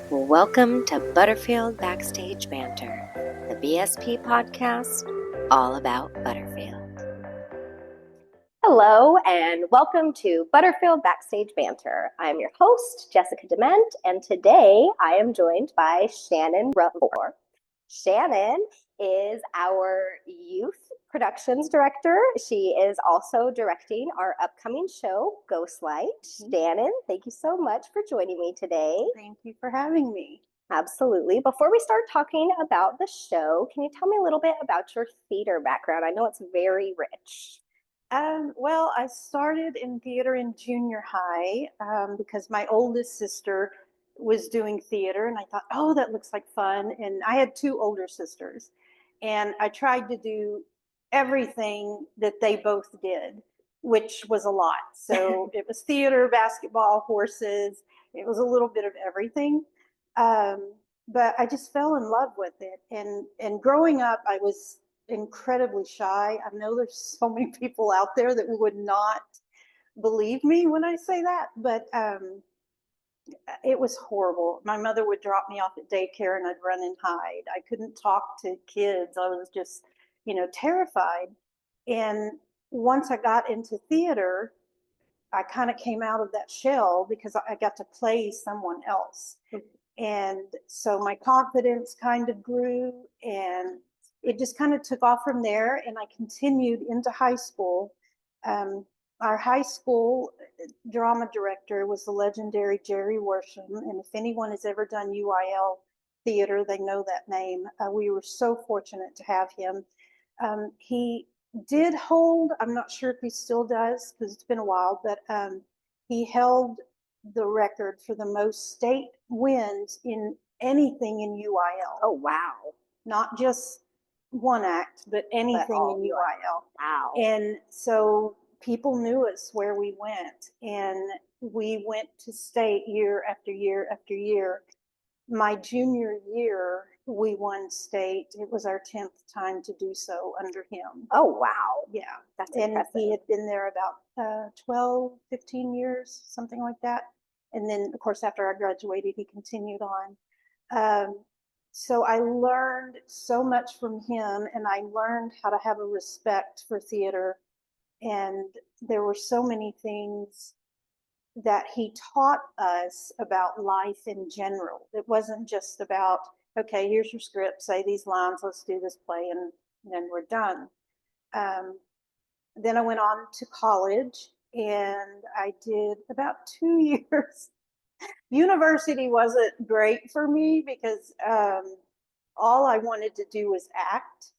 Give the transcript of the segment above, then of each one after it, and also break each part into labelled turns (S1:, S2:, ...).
S1: Welcome to Butterfield Backstage Banter, the BSP podcast all about Butterfield. Hello, and welcome to Butterfield Backstage Banter. I'm your host, Jessica DeMent, and today I am joined by Shannon Rivoire. Shannon is our youth productions director. She is also directing our upcoming show, Ghostlight. Shannon, thank you so much for joining me today.
S2: Thank you for having me.
S1: Absolutely. Before we start talking about the show, can you tell me a little bit about your theater background? I know it's very rich.
S2: Well, I started in theater in junior high because my oldest sister was doing theater, and I thought, oh, that looks like fun. And I had two older sisters, and I tried to do everything that they both did, which was a lot. So it was theater, basketball, horses. It was a little bit of everything. But I just fell in love with it. And growing up, I was incredibly shy. I know there's so many people out there that would not believe me when I say that, but it was horrible. My mother would drop me off at daycare and I'd run and hide. I couldn't talk to kids. I was just, terrified. And once I got into theater, I kind of came out of that shell because I got to play someone else. And so my confidence kind of grew, and it just kind of took off from there. And I continued into high school. Our high school drama director was the legendary Jerry Worsham. And if anyone has ever done UIL theater, they know that name. We were so fortunate to have him. He did hold, I'm not sure if he still does because it's been a while, but he held the record for the most state wins in anything in UIL.
S1: Oh, wow.
S2: Not just one act, but anything in UIL.
S1: Wow.
S2: And so people knew us where we went, and we went to state year after year after year. My junior year, we won state. It was our 10th time to do so under him.
S1: Oh, wow.
S2: Yeah.
S1: That's
S2: and
S1: impressive.
S2: He had been there about 12, 15 years, something like that. And then, of course, after I graduated, he continued on. So I learned so much from him, and I learned how to have a respect for theater. And there were so many things that he taught us about life in general. It wasn't just about, okay, here's your script, say these lines, let's do this play, and then we're done. Then I went on to college, and I did about 2 years. University wasn't great for me because all I wanted to do was act.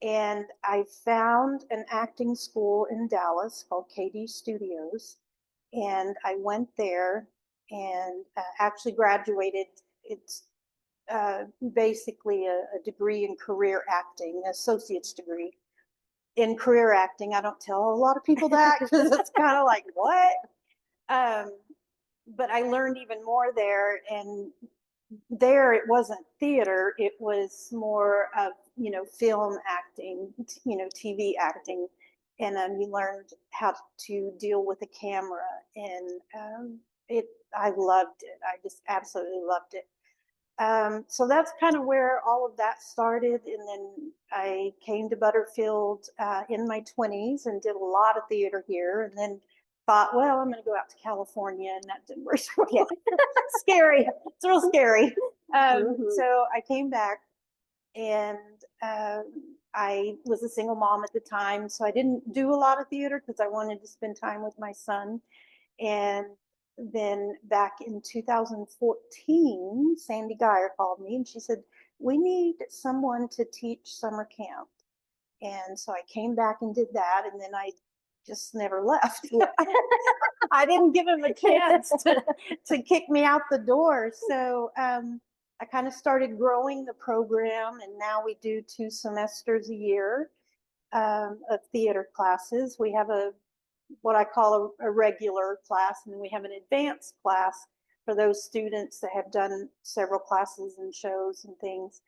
S2: And I found an acting school in Dallas called KD Studios. And I went there and actually graduated. It's basically a degree in career acting, an associate's degree in career acting. I don't tell a lot of people that because it's kind of like, what? But I learned even more there. And there it wasn't theater, it was more of, film acting, TV acting. And you learned how to deal with a camera. And I loved it. I just absolutely loved it. So that's kind of where all of that started. And then I came to Butterfield in my 20s and did a lot of theater here. And then thought, well, I'm going to go out to California, and that didn't work. Scary. It's real scary. So I came back, and I was a single mom at the time, so I didn't do a lot of theater because I wanted to spend time with my son. And then back in 2014, Sandy Geyer called me, and she said, we need someone to teach summer camp. And so I came back and did that, and then I just never left. I didn't give him a chance to kick me out the door. So I kind of started growing the program, and now we do 2 semesters a year of theater classes. We have what I call a regular class, and then we have an advanced class for those students that have done several classes and shows and things.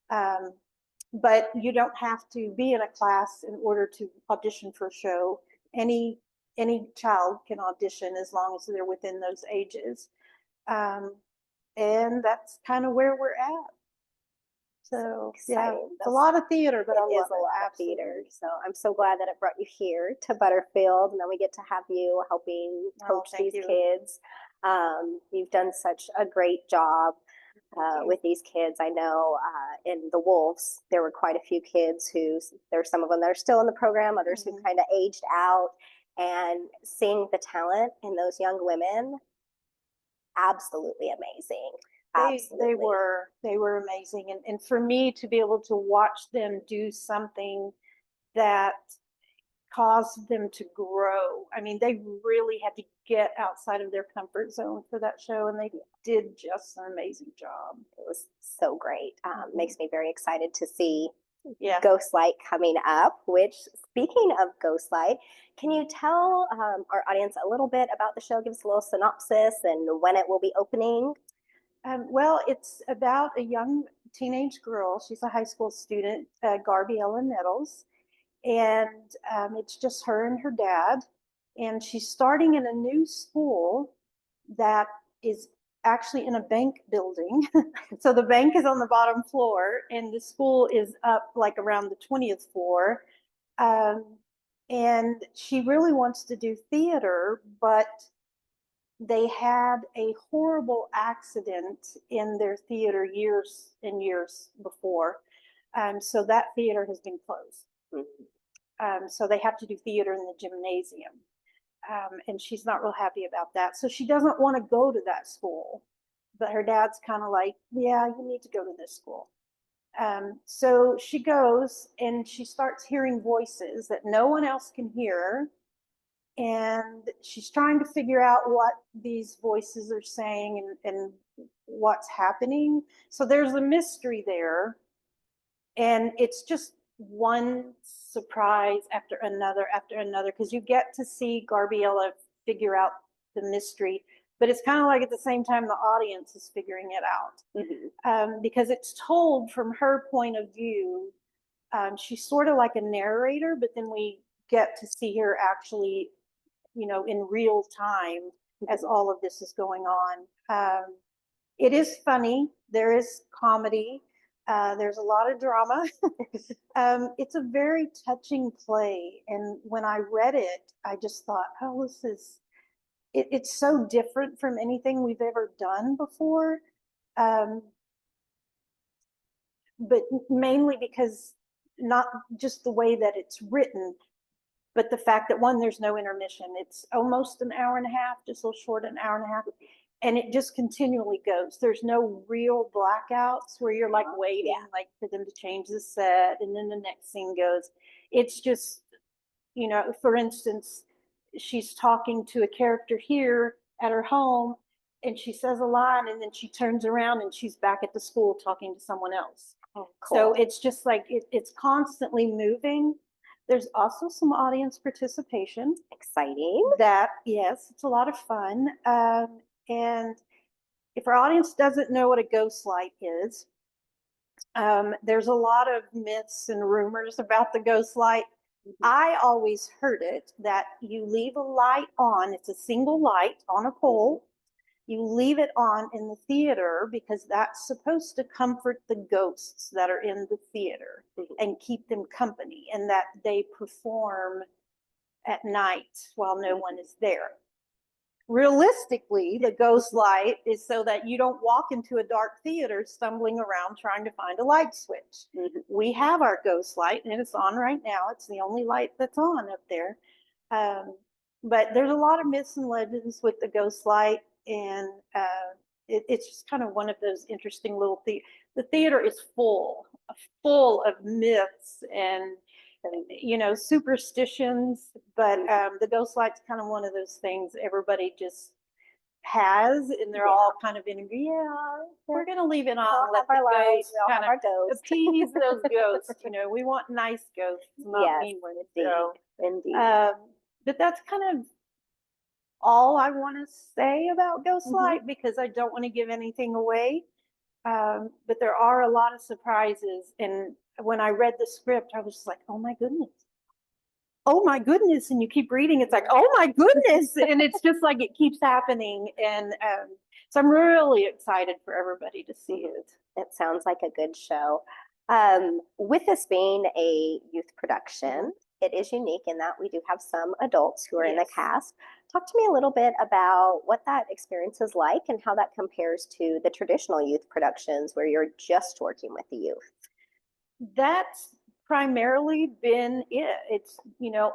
S2: But you don't have to be in a class in order to audition for a show. Any child can audition as long as they're within those ages. and that's kind of where we're at. So yeah,
S1: Exciting.
S2: it's a lot of theater, but I
S1: It is
S2: love
S1: a
S2: it.
S1: lot of
S2: Absolutely.
S1: theater. So I'm so glad that it brought you here to Butterfield, and then we get to have you helping
S2: Oh,
S1: coach
S2: thank
S1: these
S2: you.
S1: kids. You've done such a great job
S2: Thank you.
S1: with these kids. I know in the Wolves, there were quite a few kids who, there's some of them that are still in the program, others who kind of aged out, and seeing the talent in those young women, absolutely amazing. Absolutely.
S2: They were amazing. And for me to be able to watch them do something that caused them to grow. I mean, they really had to get outside of their comfort zone for that show, and they did just an amazing job.
S1: It was so great. Makes me very excited to see
S2: Yeah.
S1: Ghostlight coming up, which, speaking of Ghostlight, can you tell our audience a little bit about the show? Give us a little synopsis and when it will be opening.
S2: Well, it's about a young teenage girl. She's a high school student, Garbiella Nettles, and it's just her and her dad. And she's starting in a new school that is actually in a bank building. So the bank is on the bottom floor, and the school is up like around the 20th floor. Um, and she really wants to do theater, but they had a horrible accident in their theater years and years before. So that theater has been closed. So they have to do theater in the gymnasium. And she's not real happy about that. So she doesn't want to go to that school. But her dad's kind of like, yeah, you need to go to this school. So she goes and she starts hearing voices that no one else can hear. And she's trying to figure out what these voices are saying and what's happening. So there's a mystery there. And it's just one surprise after another, because you get to see Garbiella figure out the mystery, but it's kind of like at the same time the audience is figuring it out. Because it's told from her point of view. She's sort of like a narrator, but then we get to see her actually, in real time as all of this is going on. It is funny. There is comedy. There's a lot of drama. It's a very touching play. And when I read it, I just thought, oh, it's so different from anything we've ever done before. But mainly because not just the way that it's written, but the fact that one, there's no intermission. It's almost an hour and a half, just a little short, an hour and a half. And it just continually goes. There's no real blackouts where you're like waiting, like for them to change the set and then the next scene goes. It's just, for instance, she's talking to a character here at her home and she says a line and then she turns around and she's back at the school talking to someone else.
S1: Oh, cool.
S2: So it's just like it's constantly moving. There's also some audience participation.
S1: Exciting.
S2: Yes, it's a lot of fun. And if our audience doesn't know what a ghost light is, there's a lot of myths and rumors about the ghost light. I always heard it that you leave a light on, it's a single light on a pole. You leave it on in the theater because that's supposed to comfort the ghosts that are in the theater and keep them company, and that they perform at night while no one is there. Realistically, the ghost light is so that you don't walk into a dark theater stumbling around trying to find a light switch. We have our ghost light and it's on right now. It's the only light that's on up there. But there's a lot of myths and legends with the ghost light, and it's just kind of one of those interesting little things. The theater is full of myths and superstitions, but the ghost light's kind of one of those things everybody just has, and they're all kind of in. We're gonna leave it on.
S1: Let our lives kind of
S2: appease those ghosts. We want nice ghosts, not mean ones.
S1: Indeed.
S2: But that's kind of all I want to say about Ghostlight because I don't want to give anything away. But there are a lot of surprises, and when I read the script, I was just like, oh my goodness. Oh my goodness. And you keep reading, it's like, oh my goodness. And it's just like it keeps happening. And So I'm really excited for everybody to see it.
S1: It sounds like a good show. With this being a youth production, it is unique in that we do have some adults who are in the cast. Talk to me a little bit about what that experience is like and how that compares to the traditional youth productions where you're just working with the youth.
S2: That's primarily been it. It's,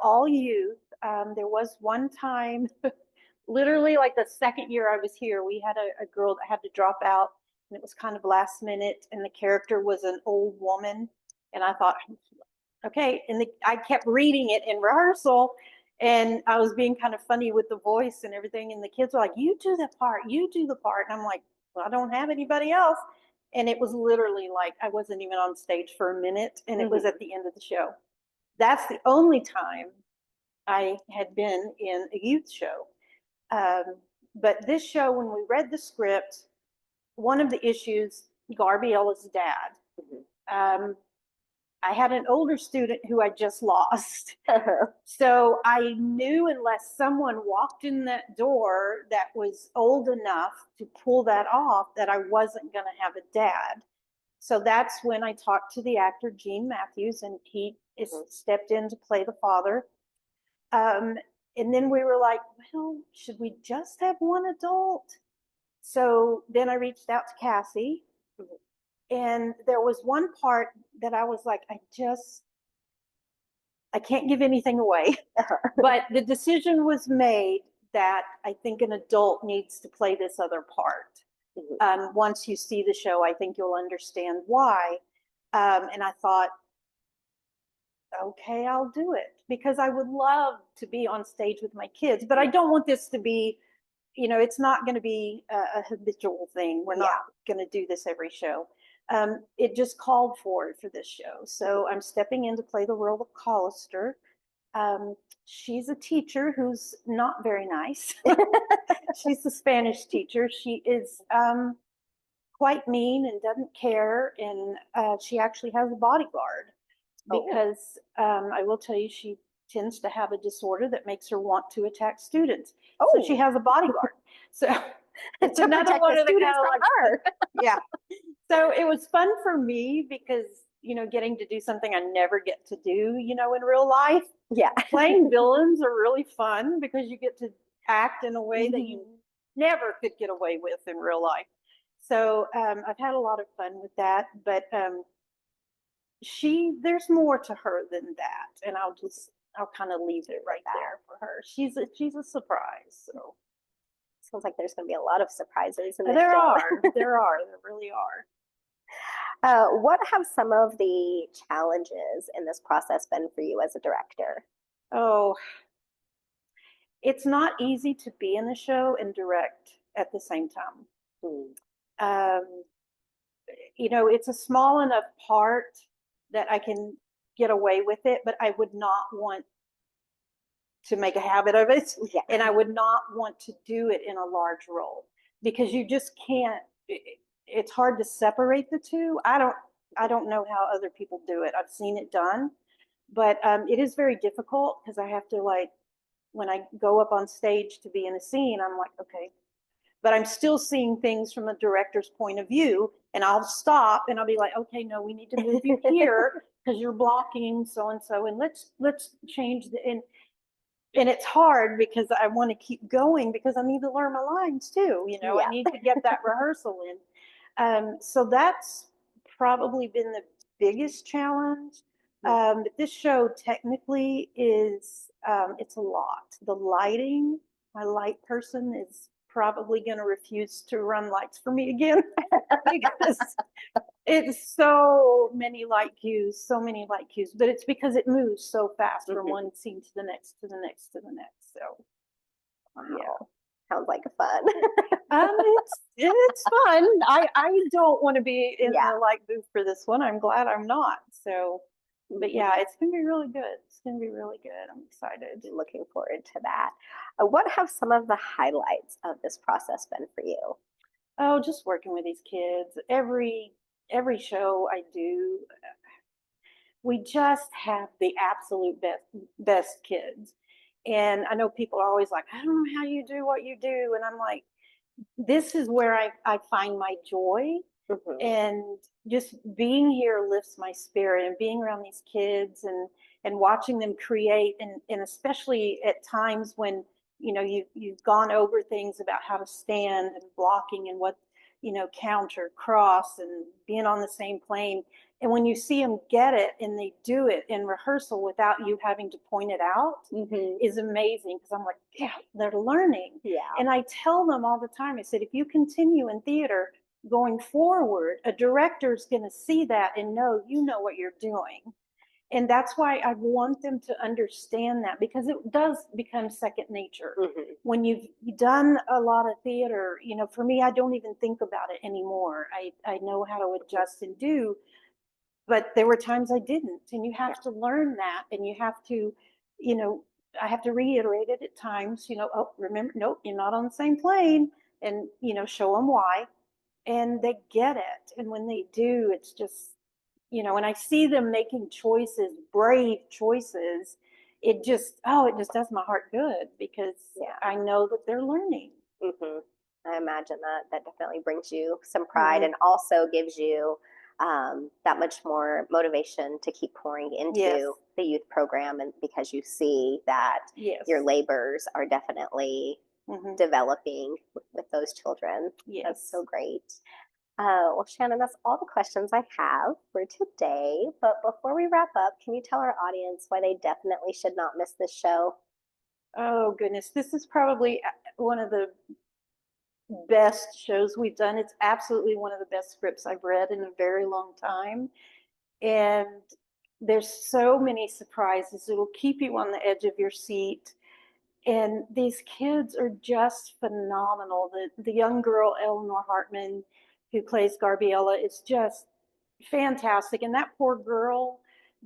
S2: all youth. There was one time, literally like the second year I was here, we had a girl that had to drop out, and it was kind of last minute, and the character was an old woman. And I thought, okay. And I kept reading it in rehearsal, and I was being kind of funny with the voice and everything. And the kids were like, you do the part, you do the part. And I'm like, well, I don't have anybody else. And it was literally like I wasn't even on stage for a minute, and it was at the end of the show. That's the only time I had been in a youth show. But this show, when we read the script, one of the issues, Garbiella's dad, I had an older student who I just lost. So I knew unless someone walked in that door that was old enough to pull that off, that I wasn't going to have a dad. So that's when I talked to the actor, Gene Matthews, and he stepped in to play the father. And then we were like, well, should we just have one adult? So then I reached out to Cassie. And there was one part that I was like, I can't give anything away. But the decision was made that I think an adult needs to play this other part. Once you see the show, I think you'll understand why. And I thought, okay, I'll do it, because I would love to be on stage with my kids, but I don't want this to be, it's not going to be a habitual thing. We're not going to do this every show. It just called for it for this show. So I'm stepping in to play the role of Collister. She's a teacher who's not very nice. She's a Spanish teacher. She is quite mean and doesn't care. And she actually has a bodyguard because I will tell you, she tends to have a disorder that makes her want to attack students. So she has a bodyguard. So it's another one of the kind of like her. Yeah. So it was fun for me because, getting to do something I never get to do, in real life. Yeah. Playing villains are really fun because you get to act in a way that you never could get away with in real life. So I've had a lot of fun with that, but there's more to her than that. And I'll kind of leave it right there for her. She's a surprise. So
S1: sounds like there's going to be a lot of surprises in this
S2: there
S1: show.
S2: There really are.
S1: What have some of the challenges in this process been for you as a director?
S2: Oh, it's not easy to be in the show and direct at the same time. It's a small enough part that I can get away with it, but I would not want to make a habit of it. Yeah. And I would not want to do it in a large role because you just can't. It's hard to separate the two. I don't know how other people do it. I've seen it done, but it is very difficult because I have to, like, when I go up on stage to be in a scene, I'm like, okay, but I'm still seeing things from a director's point of view, and I'll stop and I'll be like, okay, no, we need to move you here because you're blocking so and so, and let's change and it's hard because I want to keep going because I need to learn my lines too. I need to get that rehearsal in. So that's probably been the biggest challenge. But this show technically is, it's a lot. The lighting, my light person is probably going to refuse to run lights for me again because it's so many light cues, but it's because it moves so fast from one scene to the next, to the next, to the next. So,
S1: yeah. Sounds like fun.
S2: It's fun. I don't want to be in the light booth for this one. I'm glad I'm not. So, but yeah, it's gonna be really good. It's gonna be really good. I'm excited.
S1: Looking forward to that. What have some of the highlights of this process been for you?
S2: Oh, just working with these kids. Every show I do, we just have the absolute best kids. And I know people are always like, I don't know how you do what you do. And I'm like, this is where I find my joy. And just being here lifts my spirit, and being around these kids and watching them create, and especially at times when you've gone over things about how to stand and blocking and what counter, cross, and being on the same plane. And when you see them get it and they do it in rehearsal without you having to point it out, is amazing, because I'm like, yeah, they're learning.
S1: Yeah.
S2: And I tell them all the time, I said, if you continue in theater going forward, a director's going to see that and know you know what you're doing. And that's why I want them to understand that, because it does become second nature. When you've done a lot of theater, for me, I don't even think about it anymore. I know how to adjust and do, but there were times I didn't. And you have to learn that, and you have to, I have to reiterate it at times, oh, remember, nope, you're not on the same plane, and, show them why. And they get it. And when they do, it's just, and I see them making choices, brave choices, it just does my heart good, because I know that they're learning.
S1: I imagine that definitely brings you some pride, and also gives you that much more motivation to keep pouring into the youth program, and because you see that your labors are definitely developing with those children. That's so great. Well, Shannon, that's all the questions I have for today. But before we wrap up, can you tell our audience why they definitely should not miss this show?
S2: Oh, goodness. This is probably one of the best shows we've done. It's absolutely one of the best scripts I've read in a very long time. And there's so many surprises. It'll keep you on the edge of your seat. And these kids are just phenomenal. The young girl, Eleanor Hartman, who plays Garbiella, is just fantastic. And that poor girl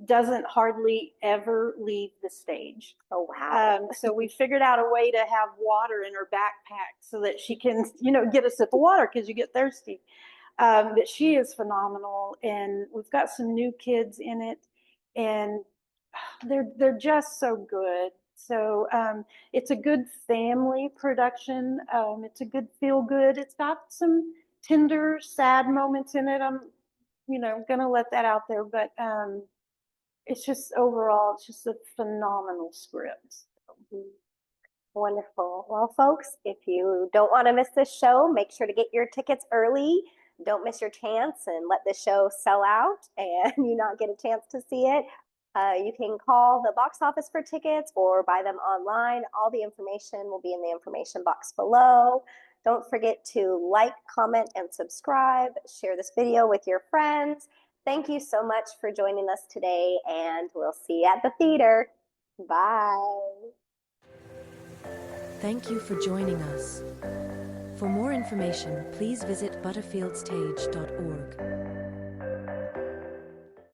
S2: doesn't hardly ever leave the stage.
S1: Oh, wow.
S2: So we figured out a way to have water in her backpack so that she can, get a sip of water, because you get thirsty. But she is phenomenal. And we've got some new kids in it, and they're just so good. So it's a good family production. It's a good feel good. It's got some tender, sad moments in it. I'm, gonna let that out there, but it's just overall, it's just a phenomenal script.
S1: Wonderful. Well, folks, if you don't want to miss this show, make sure to get your tickets early. Don't miss your chance and let the show sell out and you not get a chance to see it. You can call the box office for tickets or buy them online. All the information will be in the information box below. Don't forget to like, comment, and subscribe. Share this video with your friends. Thank you so much for joining us today, and we'll see you at the theater. Bye.
S3: Thank you for joining us. For more information, please visit butterfieldstage.org.